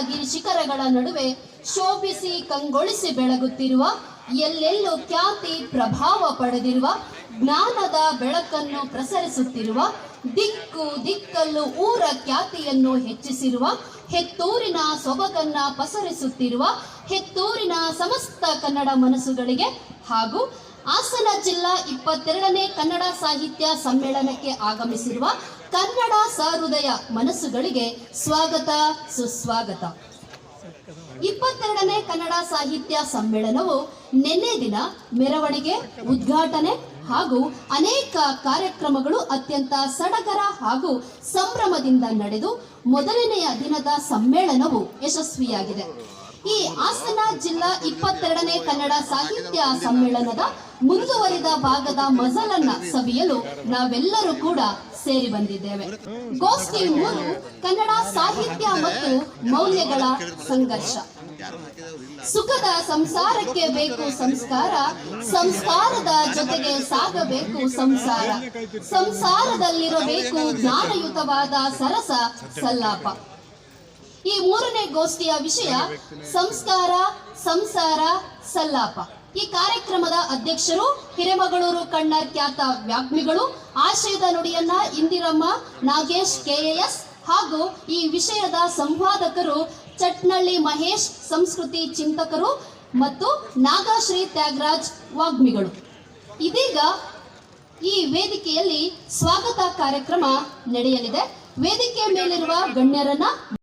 ಗಿರಿ ಶಿಖರಗಳ ನಡುವೆ ಶೋಭಿಸಿ ಕಂಗೊಳಿಸಿ ಬೆಳಗುತ್ತಿರುವ, ಎಲ್ಲೆಲ್ಲೂ ಖ್ಯಾತಿ ಪ್ರಭಾವ ಪಡೆದಿರುವ, ಜ್ಞಾನದ ಬೆಳಕನ್ನು ಪ್ರಸರಿಸುತ್ತಿರುವ, ದಿಕ್ಕು ದಿಕ್ಕಲ್ಲೂ ಊರ ಖ್ಯಾತಿಯನ್ನು ಹೆಚ್ಚಿಸಿರುವ, ಹೆತ್ತೂರಿನ ಸೊಬಗನ್ನ ಪಸರಿಸುತ್ತಿರುವ, ಹೆತ್ತೂರಿನ ಸಮಸ್ತ ಕನ್ನಡ ಮನಸ್ಸುಗಳಿಗೆ ಹಾಗೂ ಹಾಸನ ಜಿಲ್ಲಾ 22ನೇ ಕನ್ನಡ ಸಾಹಿತ್ಯ ಸಮ್ಮೇಳನಕ್ಕೆ ಆಗಮಿಸಿರುವ ಕನ್ನಡ ಸಹೃದಯ ಮನಸ್ಸುಗಳಿಗೆ ಸ್ವಾಗತ ಸುಸ್ವಾಗತ. 22ನೇ ಕನ್ನಡ ಸಾಹಿತ್ಯ ಸಮ್ಮೇಳನವು ನಿನ್ನೆ ದಿನ ಮೆರವಣಿಗೆ, ಉದ್ಘಾಟನೆ ಹಾಗೂ ಅನೇಕ ಕಾರ್ಯಕ್ರಮಗಳು ಅತ್ಯಂತ ಸಡಗರ ಹಾಗೂ ಸಂಭ್ರಮದಿಂದ ನಡೆದು ಮೊದಲನೆಯ ದಿನದ ಸಮ್ಮೇಳನವು ಯಶಸ್ವಿಯಾಗಿದೆ. ಈ ಹಾಸನ ಜಿಲ್ಲಾ 22ನೇ ಕನ್ನಡ ಸಾಹಿತ್ಯ ಸಮ್ಮೇಳನದ ಮುಂದುವರಿದ ಭಾಗದ ಮಜಲನ್ನ ಸವಿಯಲು ನಾವೆಲ್ಲರೂ ಕೂಡ ಸೇರಿ ಬಂದಿದ್ದೇವೆ. ಗೋಷ್ಠಿ 3 ಕನ್ನಡ ಸಾಹಿತ್ಯ ಮತ್ತು ಮೌಲ್ಯಗಳ ಸಂಘರ್ಷ. ಸುಖದ ಸಂಸಾರಕ್ಕೆ ಬೇಕು ಸಂಸ್ಕಾರ, ಸಂಸ್ಕಾರದ ಜೊತೆಗೆ ಸಾಗಬೇಕು ಸಂಸಾರ, ಸಂಸಾರದಲ್ಲಿರಬೇಕು ಜ್ಞಾನಯುತವಾದ ಸರಸ ಸಲ್ಲಾಪ. ಈ 3ನೇ ಗೋಷ್ಠಿಯ ವಿಷಯ ಸಂಸ್ಕಾರ, ಸಂಸಾರ, ಸಲ್ಲಾಪ. ಈ ಕಾರ್ಯಕ್ರಮದ ಅಧ್ಯಕ್ಷರು ಹಿರೇಮಗಳೂರು ಕಣ್ಣರ್ ಖ್ಯಾತ ವ್ಯಾಗ್ಮಿಗಳು, ಆಶಯದ ನುಡಿಯನ್ನ ಇಂದಿರಮ್ಮ ನಾಗೇಶ್ KAS ಹಾಗೂ ಈ ವಿಷಯದ ಸಂವಾದಕರು ಚಟ್ನಳ್ಳಿ ಮಹೇಶ್ ಸಂಸ್ಕೃತಿ ಚಿಂತಕರು ಮತ್ತು ನಾಗಶ್ರೀ ತ್ಯಾಗರಾಜ್ ವಾಗ್ಮಿಗಳು. ಇದೀಗ ಈ ವೇದಿಕೆಯಲ್ಲಿ ಸ್ವಾಗತ ಕಾರ್ಯಕ್ರಮ ನಡೆಯಲಿದೆ. ವೇದಿಕೆ ಮೇಲಿರುವ ಗಣ್ಯರನ್ನ